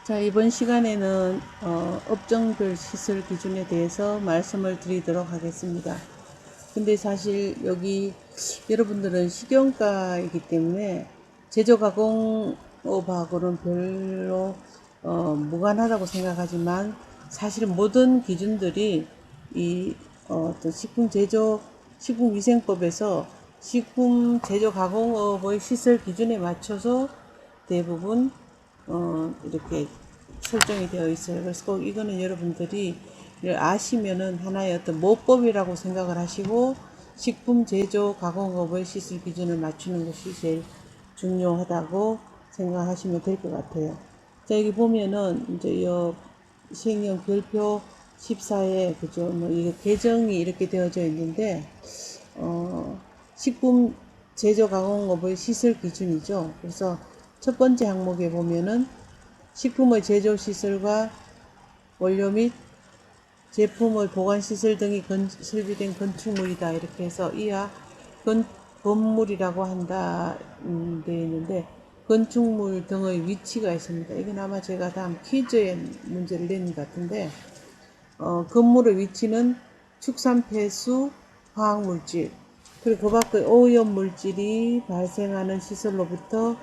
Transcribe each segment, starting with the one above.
자, 이번 시간에는 업종별 시설 기준에 대해서 말씀을 드리도록 하겠습니다. 근데 사실 여기 여러분들은 식용가이기 때문에 제조가공업하고는 별로 무관하다고 생각하지만 사실은 모든 기준들이 이 어떤 식품위생법에서 식품 제조 가공업의 시설 기준에 맞춰서 대부분 이렇게 설정이 되어 있어요. 그래서 꼭 이거는 여러분들이 아시면은 하나의 어떤 모법이라고 생각을 하시고 식품 제조 가공업의 시설 기준을 맞추는 것이 제일 중요하다고 생각하시면 될 것 같아요. 자, 여기 보면은 이제 이 시행령 별표 14에 그죠, 뭐 이게 개정이 이렇게 되어져 있는데 식품 제조 가공업의 시설 기준이죠. 그래서 첫 번째 항목에 보면은 식품의 제조 시설과 원료 및 제품의 보관 시설 등이 설비된 건축물이다 이렇게 해서 이하 건물이라고 한다 되어 있는데 건축물 등의 위치가 있습니다. 이건 아마 제가 다음 퀴즈에 문제를 낸 것 같은데 건물의 위치는 축산 폐수 화학물질 그리고 그 밖의 오염물질이 발생하는 시설로부터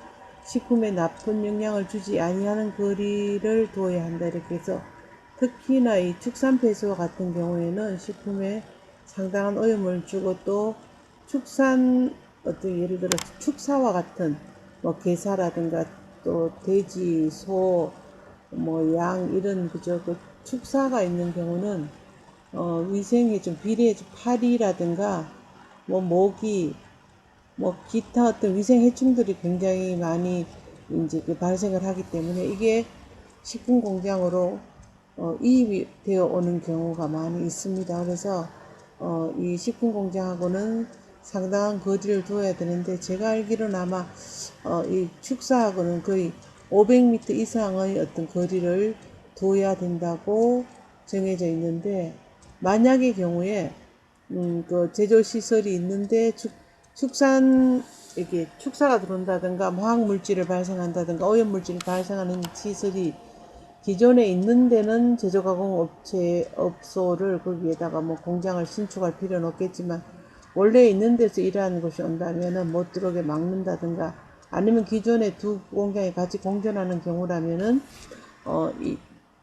식품에 나쁜 영향을 주지 아니하는 거리를 두어야 한다 이렇게 해서 특히나 이 축산 폐수와 같은 경우에는 식품에 상당한 오염을 주고 또 축산 어떤 예를 들어 축사와 같은 뭐 게사라든가 또 돼지, 소, 뭐 양 이런 그저 그 축사가 있는 경우는 위생에 좀 비례해 좀 파리라든가 뭐 모기 뭐 기타 어떤 위생 해충들이 굉장히 많이 이제 발생을 하기 때문에 이게 식품 공장으로 이입이 되어 오는 경우가 많이 있습니다. 그래서 이 식품 공장하고는 상당한 거리를 두어야 되는데 제가 알기로는 아마 이 축사하고는 거의 500m 이상의 어떤 거리를 두어야 된다고 정해져 있는데 만약의 경우에 그 제조 시설이 있는데 축산 이게 축사가 들어온다든가 뭐 화학 물질을 발생한다든가 오염 물질을 발생하는 시설이 기존에 있는 데는 제조가공업소를 거기에다가 뭐 공장을 신축할 필요는 없겠지만 원래 있는 데서 일하는 것이 온다면은 못 들어오게 막는다든가 아니면 기존에 두 공장이 같이 공존하는 경우라면은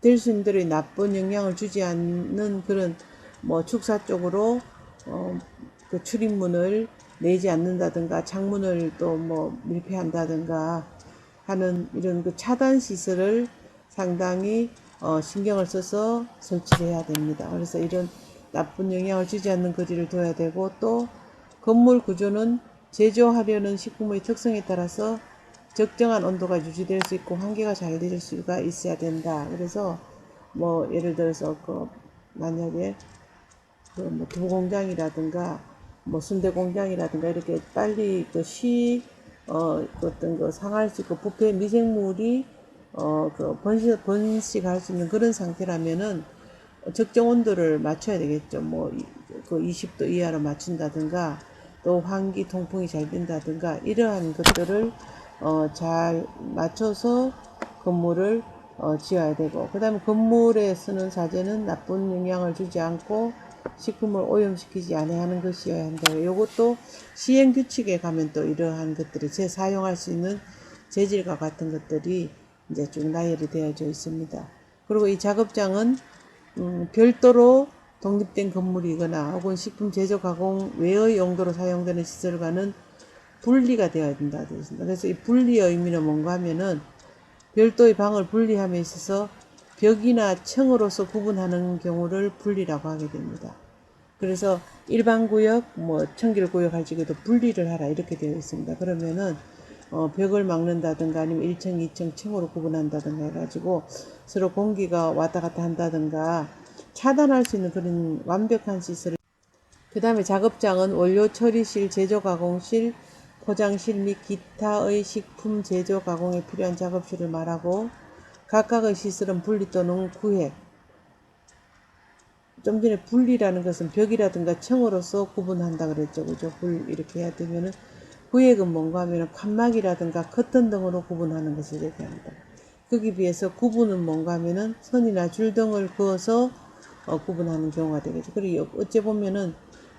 될 수 있는 대로 나쁜 영향을 주지 않는 그런 뭐 축사 쪽으로 그 출입문을 내지 않는다든가 창문을 또 뭐 밀폐한다든가 하는 이런 그 차단 시설을 상당히 신경을 써서 설치를 해야 됩니다. 그래서 이런 나쁜 영향을 주지 않는 거리를 둬야 되고 또 건물 구조는 제조하려는 식품의 특성에 따라서 적정한 온도가 유지될 수 있고 환기가 잘 될 수가 있어야 된다. 그래서 뭐 예를 들어서 그 만약에 그 뭐 두부공장이라든가 뭐 순대 공장이라든가 이렇게 빨리 어떤 거 상할 수 있고 부패 미생물이 그 번식할 수 있는 그런 상태라면은 적정 온도를 맞춰야 되겠죠. 뭐 그 20도 이하로 맞춘다든가 또 환기 통풍이 잘 된다든가 이러한 것들을 잘 맞춰서 건물을 지어야 되고 그 다음에 건물에 쓰는 자재는 나쁜 영향을 주지 않고 식품을 오염시키지 아니하는 것이어야 한다. 이것도 시행규칙에 가면 또 이러한 것들이 재사용할 수 있는 재질과 같은 것들이 이제 쭉 나열이 되어져 있습니다. 그리고 이 작업장은 별도로 독립된 건물이거나 혹은 식품 제조 가공 외의 용도로 사용되는 시설과는 분리가 되어야 된다 되어 있습니다. 그래서 이 분리의 의미는 뭔가 하면은 별도의 방을 분리함에 있어서 벽이나 층으로서 구분하는 경우를 분리라고 하게 됩니다. 그래서 일반 구역, 뭐 청결 구역 할 적에도 분리를 하라 이렇게 되어 있습니다. 그러면은 벽을 막는다든가 아니면 1층, 2층 층으로 구분한다든가 해가지고 서로 공기가 왔다 갔다 한다든가 차단할 수 있는 그런 완벽한 시설을 그 다음에 작업장은 원료 처리실, 제조 가공실, 포장실 및 기타의 식품 제조 가공에 필요한 작업실을 말하고 각각의 시설은 분리 또는 구획 좀 전에 분리라는 것은 벽이라든가 층으로서 구분한다 그랬죠. 그죠? 이렇게 해야 되면은 구획은 뭔가 하면은 칸막이라든가 커튼 등으로 구분하는 것을 얘기합니다. 거기 비해서 구분은 뭔가 하면은 선이나 줄 등을 그어서 구분하는 경우가 되겠죠. 그리고 어째 보면은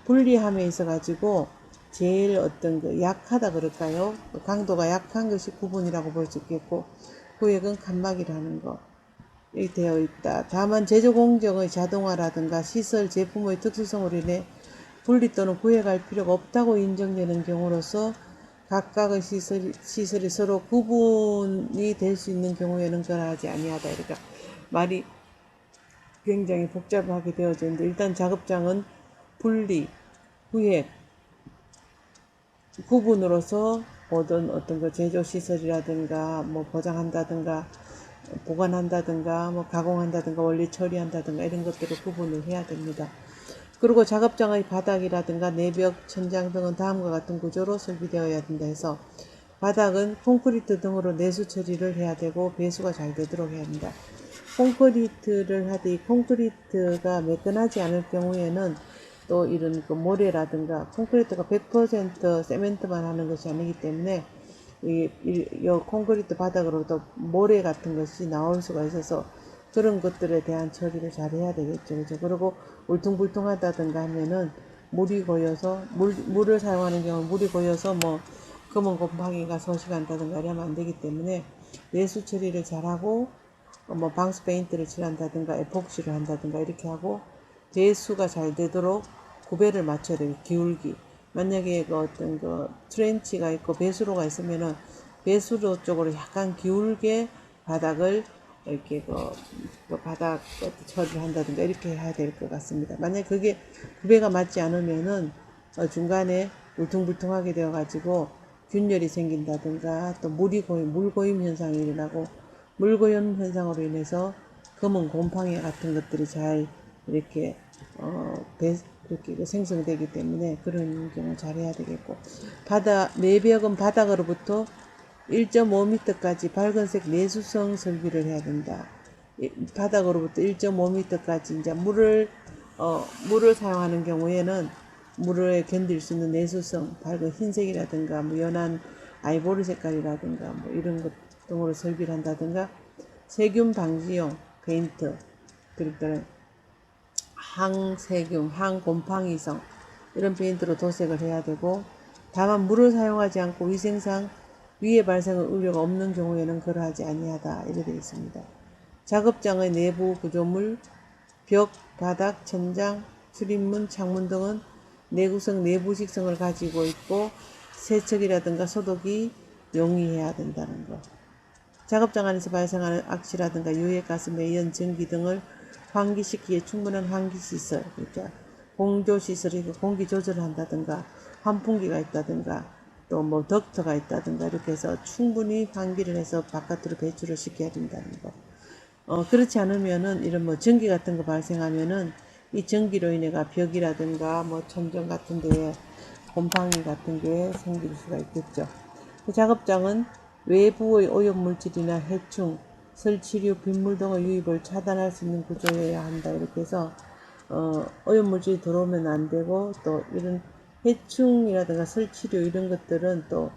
분리함에 있어 가지고 제일 어떤 그 약하다 그럴까요? 강도가 약한 것이 구분이라고 볼 수 있겠고, 구획은 칸막이라는 거. 이 되어 있다. 다만 제조 공정의 자동화라든가 시설 제품의 특수성으로 인해 분리 또는 구획할 필요가 없다고 인정되는 경우로서 각각의 시설이 서로 구분이 될 수 있는 경우에는 그러하지 아니하다. 그러니까 말이 굉장히 복잡하게 되어져 있는데, 일단 작업장은 분리, 구획, 구분으로서 모든 어떤 그 제조 시설이라든가 뭐 보장한다든가 보관한다든가 뭐 가공한다든가 원리 처리한다든가 이런 것들을 구분을 해야 됩니다. 그리고 작업장의 바닥이라든가 내벽, 천장 등은 다음과 같은 구조로 설비되어야 된다 해서, 바닥은 콘크리트 등으로 내수 처리를 해야 되고 배수가 잘 되도록 해야 합니다. 콘크리트를 하되 이 콘크리트가 매끈하지 않을 경우에는 또 이런 그 모래라든가, 콘크리트가 100% 세멘트만 하는 것이 아니기 때문에 이 콘크리트 바닥으로도 모래 같은 것이 나올 수가 있어서 그런 것들에 대한 처리를 잘 해야 되겠죠. 그죠? 그리고 울퉁불퉁하다든가 하면은 물이 고여서 물을 사용하는 경우 물이 고여서 뭐 검은 곰팡이가 서식한다든가 이러면 안 되기 때문에 내수 처리를 잘하고 뭐 방수 페인트를 칠한다든가 에폭시를 한다든가 이렇게 하고 배수가 잘 되도록 구배를 맞춰야 돼요. 기울기. 만약에 그 어떤 그 트렌치가 있고 배수로가 있으면은 배수로 쪽으로 약간 기울게 바닥을 이렇게 그 바닥 처리를 한다든가 이렇게 해야 될 것 같습니다. 만약 그게 구배가 맞지 않으면은 중간에 울퉁불퉁하게 되어 가지고 균열이 생긴다든가 또 물고임 현상이 일어나고, 물고임 현상으로 인해서 검은 곰팡이 같은 것들이 잘 이렇게 이렇게 생성되기 때문에 그런 경우 잘해야 되겠고, 내벽은 바닥으로부터 1.5m까지 밝은색 내수성 설비를 해야 된다. 바닥으로부터 1.5m까지 이제 물을 사용하는 경우에는 물을 견딜 수 있는 내수성, 밝은 흰색이라든가 뭐 연한 아이보리 색깔이라든가 뭐 이런 것 등으로 설비를 한다든가, 세균 방지용 페인트, 그러니까 항세균, 항곰팡이성 이런 페인트로 도색을 해야 되고, 다만 물을 사용하지 않고 위생상 위해 발생의 우려가 없는 경우에는 그러하지 아니하다 이렇게 되어 있습니다. 작업장의 내부 구조물, 벽, 바닥, 천장, 출입문, 창문 등은 내구성, 내부식성을 가지고 있고 세척이라든가 소독이 용이해야 된다는 것. 작업장 안에서 발생하는 악취라든가 유해가스, 매연, 전기 등을 환기시키기에 충분한 환기시설, 그러니까 공조시설이 공기 조절을 한다든가 환풍기가 있다든가 또 뭐 덕터가 있다든가 이렇게 해서 충분히 환기를 해서 바깥으로 배출을 시켜야 된다는 거. 그렇지 않으면은 이런 뭐 전기 같은 거 발생하면은 이 전기로 인해가 벽이라든가 뭐 천정 같은 데에 곰팡이 같은 게 생길 수가 있겠죠. 작업장은 외부의 오염물질이나 해충, 설치류, 빗물 등의 유입을 차단할 수 있는 구조여야 한다. 이렇게 해서 오염물질이 들어오면 안 되고, 또 이런 해충이라든가 설치류 이런 것들은 또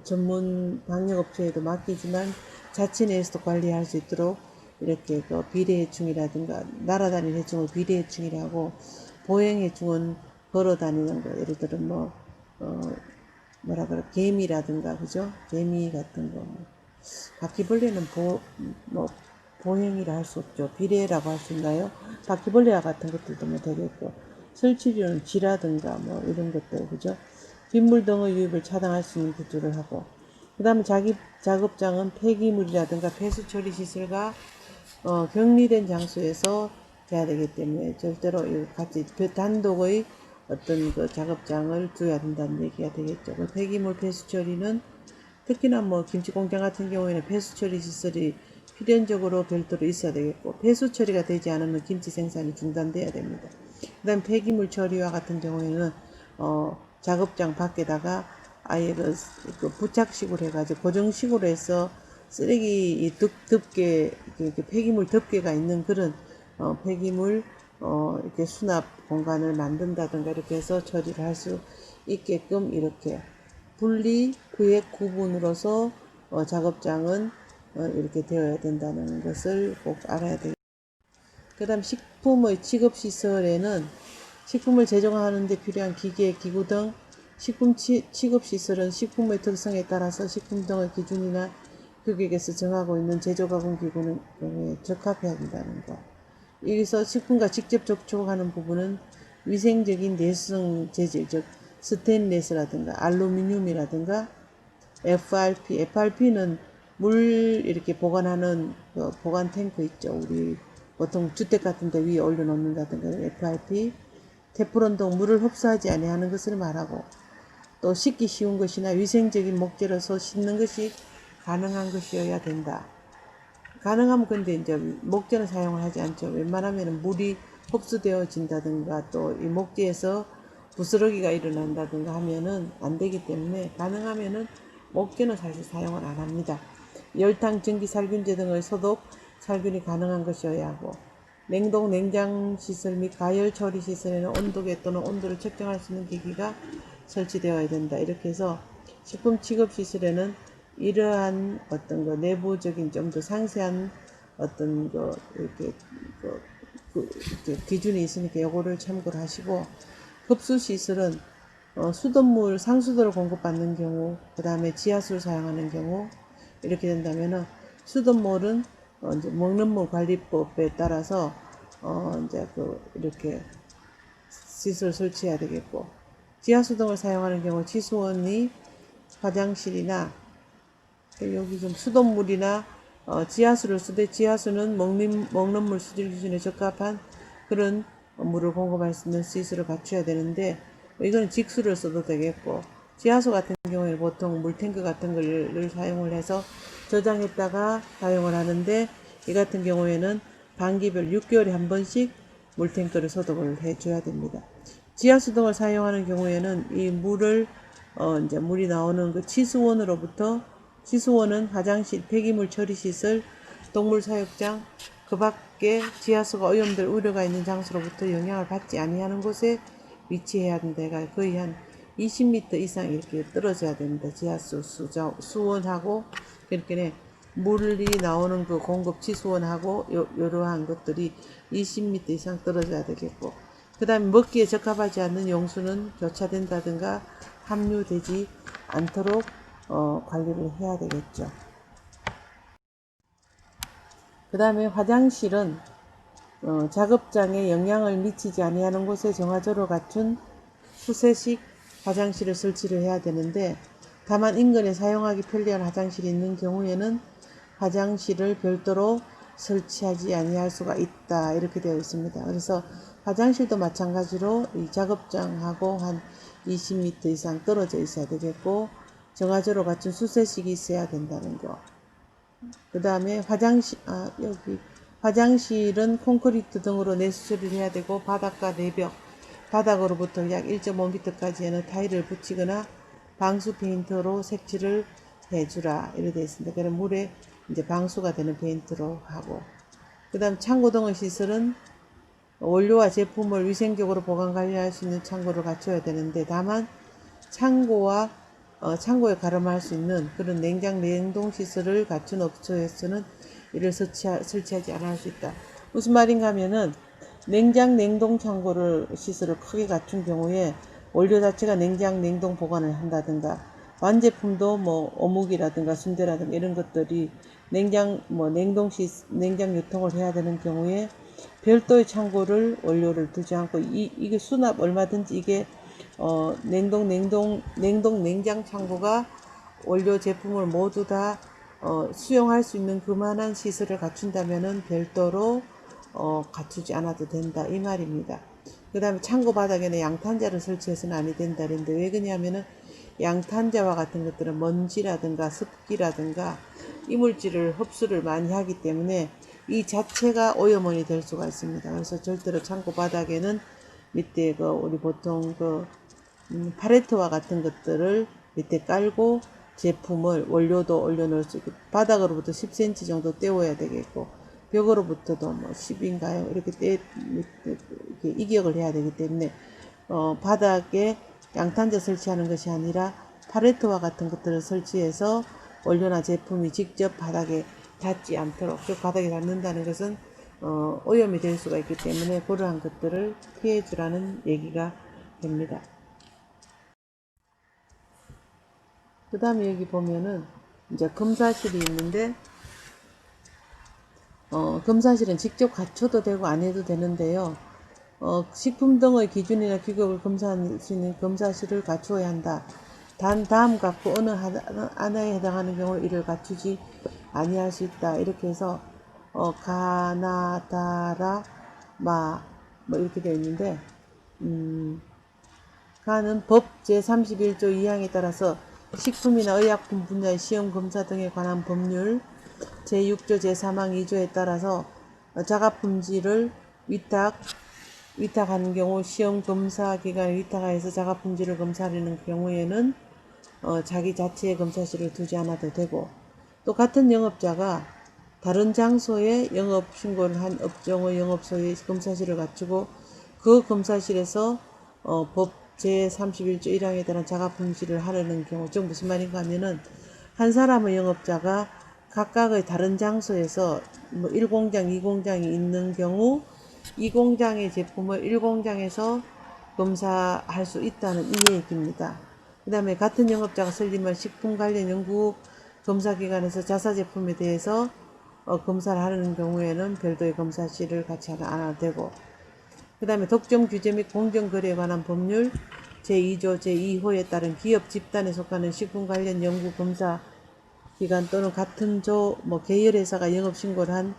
전문 방역업체에도 맡기지만 자체 내에서도 관리할 수 있도록 이렇게 그 비례해충이라든가 날아다니는 해충을 비례해충이라고, 보행해충은 걸어다니는 거, 예를 들어 뭐라 그래, 개미라든가, 그죠? 개미 같은 거. 바퀴벌레는 뭐, 보행이라 할 수 없죠. 비례라고 할 수 있나요? 바퀴벌레와 같은 것들도 뭐 되겠고, 설치류는 쥐라든가 뭐 이런 것들, 그죠? 빗물 등의 유입을 차단할 수 있는 구조를 하고, 그 다음에 작업장은 폐기물이라든가 폐수 처리 시설과 격리된 장소에서 돼야 되기 때문에 절대로 같이 단독의 어떤 그 작업장을 두어야 된다는 얘기가 되겠죠. 그 폐기물 폐수 처리는 특히나 뭐 김치 공장 같은 경우에는 폐수 처리 시설이 필연적으로 별도로 있어야 되겠고, 폐수 처리가 되지 않으면 김치 생산이 중단돼야 됩니다. 그 다음 폐기물 처리와 같은 경우에는 작업장 밖에다가 아예 그 부착식으로 해가지고 고정식으로 해서 쓰레기 덮개, 이렇게 폐기물 덮개가 있는 그런 폐기물 이렇게 수납 공간을 만든다든가 이렇게 해서 처리를 할 수 있게끔 이렇게 분리, 구획, 구분으로서 작업장은 이렇게 되어야 된다는 것을 꼭 알아야 되겠습니다. 그 다음 식품의 취급시설에는 식품을 제조하는 데 필요한 기계, 기구 등 식품 취급시설은 식품의 특성에 따라서 식품 등의 기준이나 규격에서 정하고 있는 제조가공기구는 경우에 적합해야 한다는 것. 여기서 식품과 직접 접촉하는 부분은 위생적인 내수성 재질, 즉 스테인레스라든가 알루미늄이라든가 FRP는 물 이렇게 보관하는 보관 탱크 있죠. 우리 보통 주택 같은 데 위에 올려놓는다든가 FRP, 테프론 등 물을 흡수하지 아니하는 것을 말하고, 또 씻기 쉬운 것이나 위생적인 목재로서 씻는 것이 가능한 것이어야 된다. 가능하면 근데 이제 목재는 사용을 하지 않죠. 웬만하면 물이 흡수되어진다든가 또 이 목재에서 부스러기가 일어난다든가 하면은 안 되기 때문에 가능하면은 목재는 사실 사용을 안 합니다. 열탕, 전기, 살균제 등의 소독, 살균이 가능한 것이어야 하고, 냉동, 냉장 시설 및 가열 처리 시설에는 온도계 또는 온도를 측정할 수 있는 기기가 설치되어야 된다. 이렇게 해서 식품 취급 시설에는 이러한 어떤 거 내부적인 좀 더 상세한 어떤 거 이렇게 기준이 있으니까 요거를 참고를 하시고, 흡수 시설은 수돗물, 상수도를 공급받는 경우, 그 다음에 지하수를 사용하는 경우 이렇게 된다면은 수돗물은 이제 먹는 물 관리법에 따라서 이제 이렇게 시설 설치해야 되겠고, 지하수 등을 사용하는 경우 지수원이 화장실이나 여기 좀 수돗물이나 지하수를 쓰되 지하수는 먹는 물 수질 기준에 적합한 그런 물을 공급할 수 있는 시설을 갖춰야 되는데, 이거는 직수를 써도 되겠고, 지하수 같은 경우에는 보통 물탱크 같은 걸 사용을 해서 저장했다가 사용을 하는데, 이 같은 경우에는 반기별 6개월에 한 번씩 물탱크를 소독을 해줘야 됩니다. 지하수 등을 사용하는 경우에는 이 물을 이제 물이 나오는 그 치수원으로부터, 치수원은 화장실, 폐기물 처리시설, 동물 사육장, 그 밖에 지하수가 오염될 우려가 있는 장소로부터 영향을 받지 아니하는 곳에 위치해야 한다. 거의 한 20m 이상 이렇게 떨어져야 됩니다. 지하수 수원하고 이렇게 물이 나오는 그 공급 치수원하고 이러한 것들이 20m 이상 떨어져야 되겠고, 그 다음에 먹기에 적합하지 않는 용수는 교차된다든가 함유되지 않도록 관리를 해야 되겠죠. 그 다음에 화장실은 작업장에 영향을 미치지 아니하는 곳에 정화조로 갖춘 수세식 화장실을 설치를 해야 되는데, 다만 인근에 사용하기 편리한 화장실이 있는 경우에는 화장실을 별도로 설치하지 아니할 수가 있다. 이렇게 되어 있습니다. 그래서 화장실도 마찬가지로 이 작업장하고 한 20m 이상 떨어져 있어야 되겠고, 정화조로 갖춘 수세식이 있어야 된다는 거. 그 다음에 화장실은 콘크리트 등으로 내수처리를 해야 되고, 바닥과 내벽, 바닥으로부터 약 1.5m까지에는 타일을 붙이거나 방수 페인트로 색칠을 해주라. 이렇게 되어 있습니다. 그럼 물에 이제 방수가 되는 페인트로 하고, 그 다음 창고 등의 시설은 원료와 제품을 위생적으로 보관 관리할 수 있는 창고를 갖춰야 되는데, 다만 창고에 가름할 수 있는 그런 냉장 냉동 시설을 갖춘 업소에서는 이를 설치하지 않을 수 있다. 무슨 말인가 하면은 냉장 냉동 창고를 시설을 크게 갖춘 경우에 원료 자체가 냉장 냉동 보관을 한다든가, 완제품도 뭐 어묵이라든가 순대라든가 이런 것들이 냉장 냉장 유통을 해야 되는 경우에 별도의 창고를 원료를 두지 않고 이게 수납 얼마든지 이게 냉장 창고가 원료 제품을 모두 다 수용할 수 있는 그만한 시설을 갖춘다면은 별도로 갖추지 않아도 된다 이 말입니다. 그 다음에 창고 바닥에는 양탄자를 설치해서는 아니 된다 그랬는데, 왜 그러냐면은 양탄자와 같은 것들은 먼지라든가 습기라든가 이물질을 흡수를 많이 하기 때문에 이 자체가 오염원이 될 수가 있습니다. 그래서 절대로 창고 바닥에는 밑에 우리 보통 팔레트와 같은 것들을 밑에 깔고 제품을 원료도 올려놓을 수 있고, 바닥으로부터 10cm 정도 떼어야 되겠고, 벽으로부터도 뭐 10인가요? 이렇게 이격을 해야 되기 때문에 바닥에 양탄자 설치하는 것이 아니라 팔레트와 같은 것들을 설치해서 원료나 제품이 직접 바닥에 닿지 않도록, 즉 바닥에 닿는다는 것은 오염이 될 수가 있기 때문에 그러한 것들을 피해 주라는 얘기가 됩니다. 그 다음에 여기 보면은 이제 검사실이 있는데 검사실은 직접 갖춰도 되고 안 해도 되는데요. 식품 등의 기준이나 규격을 검사할 수 있는 검사실을 갖추어야 한다. 단 다음 갖고 어느 하나에 해당하는 경우 이를 갖추지 아니할 수 있다. 이렇게 해서 가나다라 마 뭐 이렇게 되어 있는데 가는 법 제31조 2항에 따라서 식품이나 의약품 분야의 시험 검사 등에 관한 법률 제6조 제3항 2조에 따라서 자가품질을 위탁하는 경우 시험 검사 기관에 위탁하여서 자가품질을 검사하려는 경우에는 자기 자체의 검사실을 두지 않아도 되고, 또 같은 영업자가 다른 장소에 영업 신고를 한 업종의 영업소에 검사실을 갖추고 그 검사실에서 법 제31조 1항에 따른 자가품질을 하려는 경우, 즉 무슨 말인가 하면은 한 사람의 영업자가 각각의 다른 장소에서 뭐 1공장, 2공장이 있는 경우 2공장의 제품을 1공장에서 검사할 수 있다는 이 얘기입니다. 그 다음에 같은 영업자가 설립한 식품 관련 연구 검사기관에서 자사제품에 대해서 검사를 하는 경우에는 별도의 검사실을 같이 안 해도 되고, 그 다음에 독점 규제 및 공정거래에 관한 법률 제2조 제2호에 따른 기업 집단에 속하는 식품 관련 연구 검사 기관 또는 같은 조 계열회사가 영업신고를 한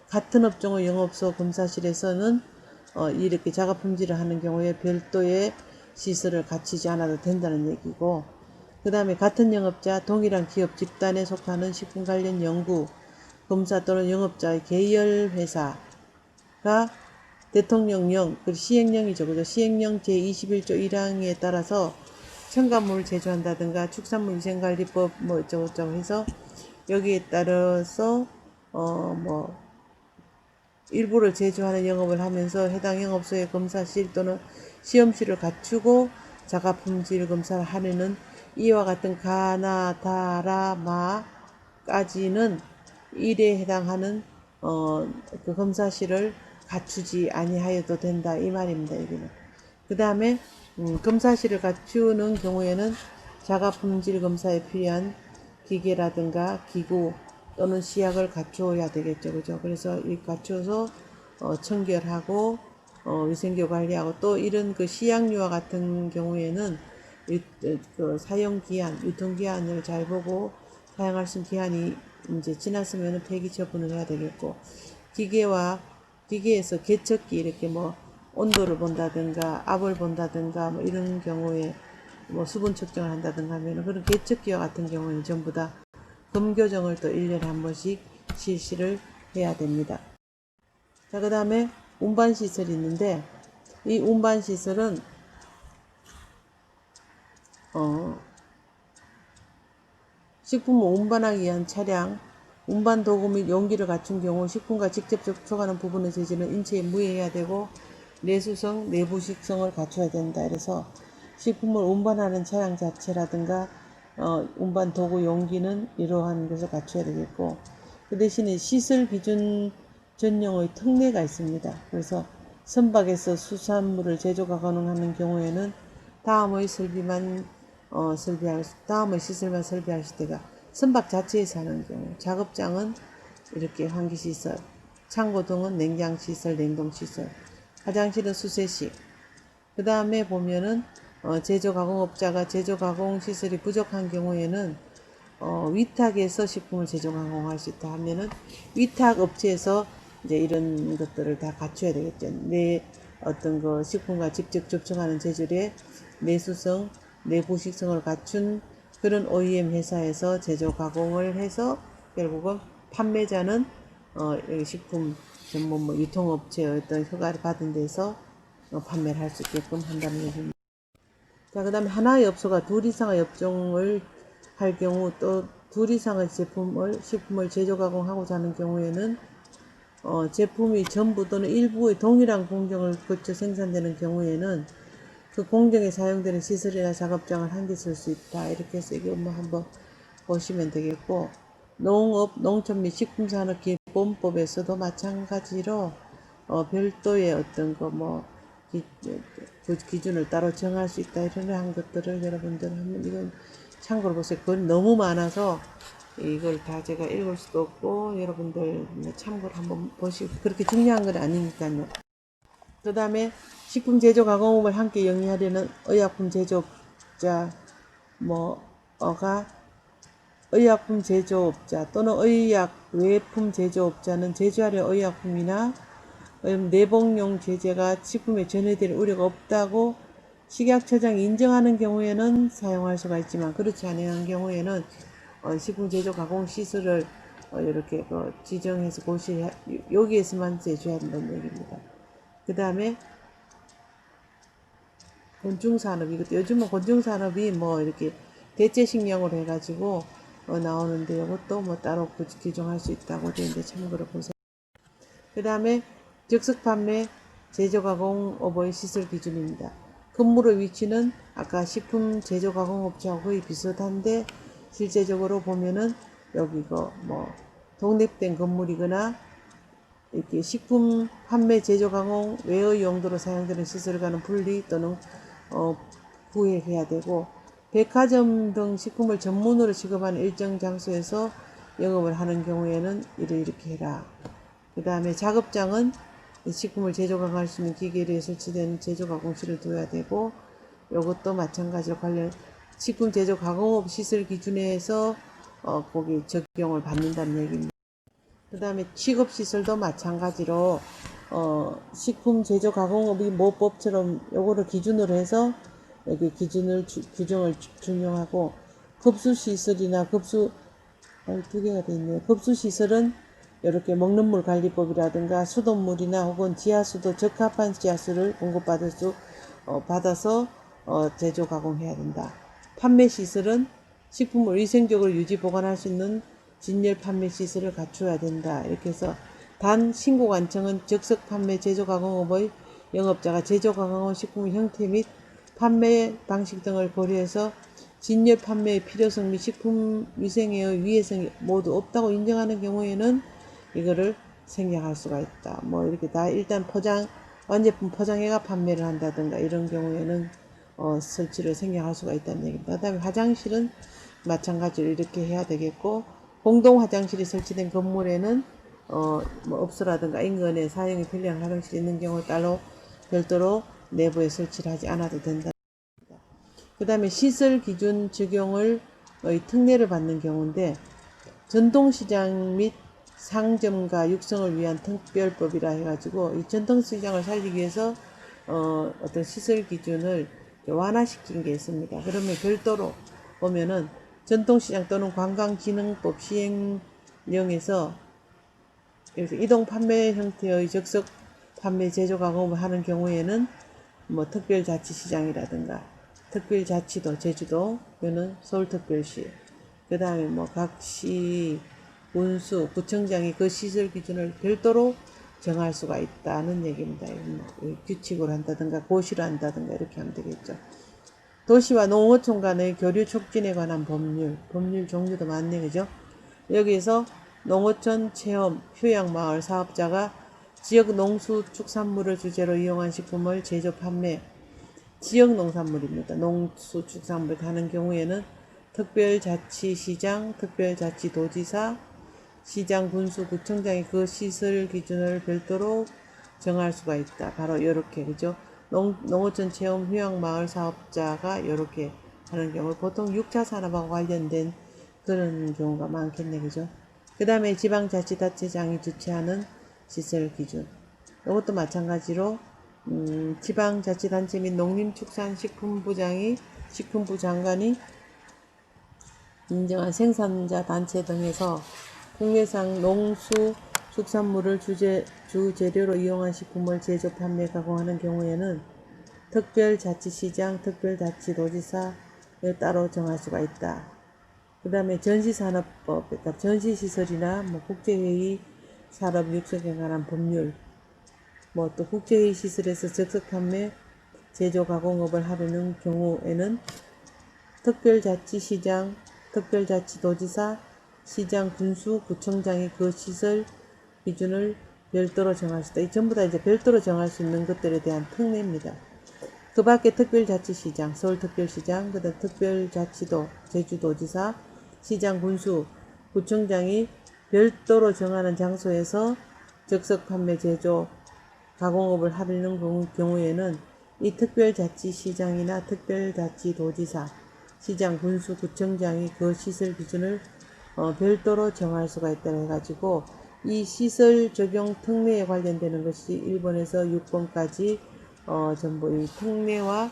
같은 업종의 영업소 검사실에서는 이렇게 자가품질을 하는 경우에 별도의 시설을 갖추지 않아도 된다는 얘기고, 그 다음에 같은 영업자 동일한 기업 집단에 속하는 식품 관련 연구 검사 또는 영업자의 계열회사가 대통령령, 그 시행령이죠. 그죠? 시행령 제21조 1항에 따라서 첨가물을 제조한다든가 축산물위생관리법 뭐 어쩌고저쩌고 해서 여기에 따라서 일부를 제조하는 영업을 하면서 해당 영업소의 검사실 또는 시험실을 갖추고 자가품질 검사를 하려는 이와 같은 가나다라마까지는 일에 해당하는 그 검사실을 갖추지 아니하여도 된다 이 말입니다. 여기는. 그 다음에 검사실을 갖추는 경우에는 자가품질 검사에 필요한 기계라든가 기구 또는 시약을 갖추어야 되겠죠. 그죠? 그래서 이 갖춰서 청결하고 위생교 관리하고, 또 이런 그 시약류와 같은 경우에는 그 사용 기한, 유통 기한을 잘 보고 사용할 수 있는 기한이 이제 지났으면 폐기 처분을 해야 되겠고, 기계에서 개척기 이렇게 뭐 온도를 본다든가 압을 본다든가 뭐 이런 경우에 뭐 수분 측정을 한다든가 하면 그런 개척기와 같은 경우에는 전부 다 검교정을 또 1년에 한 번씩 실시를 해야 됩니다. 자, 그 다음에 운반시설이 있는데 이 운반시설은 식품을 운반하기 위한 차량, 운반 도구 및 용기를 갖춘 경우 식품과 직접 접촉하는 부분의 재질은 인체에 무해해야 되고 내수성, 내부식성을 갖춰야 된다. 그래서 식품을 운반하는 차량 자체라든가 운반 도구 용기는 이러한 것을 갖춰야 되겠고, 그 대신에 시설 기준 전용의 특례가 있습니다. 그래서 선박에서 수산물을 제조가 가능하는 경우에는 다음의 시설만 설비할 때가 선박 자체에서 하는 경우, 작업장은 이렇게 환기시설, 창고 등은 냉장시설, 냉동시설, 화장실은 수세식. 그 다음에 보면은 제조가공업자가 제조가공시설이 부족한 경우에는 위탁해서 식품을 제조가공할 수 있다 하면은 위탁업체에서 이제 이런 것들을 다 갖춰야 되겠죠. 내 어떤 그 식품과 직접 접촉하는 재질의 내수성, 내부식성을 갖춘 그런 OEM 회사에서 제조 가공을 해서 결국은 판매자는 여기 식품 전문 뭐 유통업체의 어떤 허가를 받은 데서 판매를 할 수 있게끔 한다는 얘기입니다. 자, 그 다음에 하나의 업소가 둘 이상의 업종을 할 경우, 또 둘 이상의 식품을 제조 가공하고자 하는 경우에는 제품이 전부 또는 일부의 동일한 공정을 거쳐 생산되는 경우에는 그 공정에 사용되는 시설이나 작업장을 한 개 쓸 수 있다. 이렇게 해서 이거 한번 보시면 되겠고, 농업, 농촌 및 식품산업기본법에서도 마찬가지로 별도의 어떤 기준을 따로 정할 수 있다 이런 한 것들을 여러분들 한번 이건 참고로 보세요. 그건 너무 많아서 이걸 다 제가 읽을 수도 없고 여러분들 참고로 한번 보시고 그렇게 중요한 건 아니니까요. 그 다음에 식품 제조 가공업을 함께 영위하려는 의약품 제조업자 가 의약품 제조업자 또는 의약 외품 제조업자는 제조하려 의약품이나 내복용 제재가 식품에 전해될 우려가 없다고 식약처장이 인정하는 경우에는 사용할 수가 있지만 그렇지 않은 경우에는 식품 제조 가공 시설을 이렇게 지정해서 여기에서만 제조해야 된다는 얘기입니다. 그 다음에 곤충산업, 이것도 요즘은 곤충산업이 이렇게 대체식량으로 해가지고 나오는데 이것도 따로 규정할 수 있다고 되는데 참고로 보세요. 그 다음에 즉석 판매 제조가공업의 시설 기준입니다. 건물의 위치는 아까 식품 제조가공업체하고 거의 비슷한데 실제적으로 보면은 여기가 독립된 건물이거나 이렇게 식품 판매 제조 가공 외의 용도로 사용되는 시설과는 분리 또는 구획해야 되고 백화점 등 식품을 전문으로 취급하는 일정 장소에서 영업을 하는 경우에는 이렇게 해라. 그 다음에 작업장은 식품을 제조 가공할 수 있는 기계에 설치된 제조 가공실을 둬야 되고 이것도 마찬가지로 관련 식품 제조 가공업 시설 기준에서 거기 적용을 받는다는 얘기입니다. 그 다음에 취급시설도 마찬가지로 식품 제조 가공업이 모법처럼 요거를 기준으로 해서 여기 규정을 준용하고 급수시설이나 두 개가 되어 있네요. 급수시설은 이렇게 먹는 물 관리법이라든가 수돗물이나 혹은 지하수도 적합한 지하수를 공급받을 수 받아서 제조 가공해야 된다. 판매시설은 식품을 위생적으로 유지 보관할 수 있는 진열 판매 시설을 갖춰야 된다. 이렇게 해서 단 신고관청은 즉석 판매 제조가공업의 영업자가 제조가공업 식품 형태 및 판매 방식 등을 고려해서 진열 판매의 필요성 및 식품 위생의 위해성이 모두 없다고 인정하는 경우에는 이거를 생략할 수가 있다. 이렇게 다 일단 완제품 포장해가 판매를 한다든가 이런 경우에는 설치를 생략할 수가 있다는 얘기입니다. 그 다음에 화장실은 마찬가지로 이렇게 해야 되겠고 공동 화장실이 설치된 건물에는 업소라든가 인근에 사용이 편리한 화장실이 있는 경우 따로 별도로 내부에 설치를 하지 않아도 된다. 그 다음에 시설 기준 적용을 특례를 받는 경우인데 전통시장 및 상점가 육성을 위한 특별법이라 해가지고 이 전통시장을 살리기 위해서 어떤 시설 기준을 완화시킨 게 있습니다. 그러면 별도로 보면은 전통시장 또는 관광진흥법 시행령에서 이동 판매 형태의 즉석 판매 제조 가공을 하는 경우에는 특별자치시장이라든가 특별자치도 제주도 또는 서울특별시 그 다음에 각시 군수 구청장이 그 시설 기준을 별도로 정할 수가 있다는 얘기입니다. 규칙으로 한다든가 고시로 한다든가 이렇게 하면 되겠죠. 도시와 농어촌 간의 교류 촉진에 관한 법률 종류도 많네, 그죠? 여기에서 농어촌 체험 휴양마을 사업자가 지역 농수축산물을 주제로 이용한 식품을 제조 판매 지역 농산물입니다. 농수축산물 하는 경우에는 특별자치시장, 특별자치도지사, 시장, 군수, 구청장이 그 시설 기준을 별도로 정할 수가 있다. 바로 이렇게, 그죠? 농어촌 체험 휴양마을 사업자가 이렇게 하는 경우 보통 6차 산업하고 관련된 그런 경우가 많겠네, 그죠? 그 다음에 지방자치단체장이 주최하는 시설 기준. 이것도 마찬가지로 지방자치단체 및 농림축산식품부 장관이 인정한 생산자 단체 등에서 국내산 농수축산물을 주재료로 이용한 식품을 제조, 판매, 가공하는 경우에는 특별자치시장, 특별자치도지사에 따로 정할 수가 있다. 그 다음에 전시산업법, 그러니까 전시시설이나 국제회의 산업 육성에 관한 법률, 또 국제회의 시설에서 즉석 판매, 제조, 가공업을 하려는 경우에는 특별자치시장, 특별자치도지사, 시장, 군수, 구청장이 그 시설 기준을 별도로 정할 수 있다. 이 전부 다 이제 별도로 정할 수 있는 것들에 대한 특례입니다. 그 밖에 특별자치시장, 서울특별시장, 그다음 특별자치도, 제주도지사, 시장, 군수, 구청장이 별도로 정하는 장소에서 적석 판매, 제조, 가공업을 하는 경우에는 이 특별자치시장이나 특별자치도지사, 시장, 군수, 구청장이 그 시설 기준을 별도로 정할 수가 있다 해가지고 이 시설 적용 특례에 관련되는 것이 1번에서 6번까지 전부 이 특례와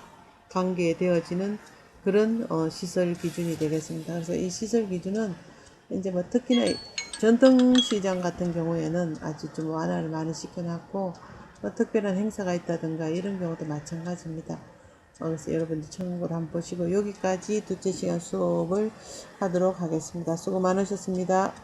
관계되어지는 그런 시설 기준이 되겠습니다. 그래서 이 시설 기준은 이제 뭐 특히나 전통시장 같은 경우에는 아주 좀 완화를 많이 시켜놨고 특별한 행사가 있다든가 이런 경우도 마찬가지입니다. 그래서 여러분들 참고로 한번 보시고 여기까지 둘째 시간 수업을 하도록 하겠습니다. 수고 많으셨습니다.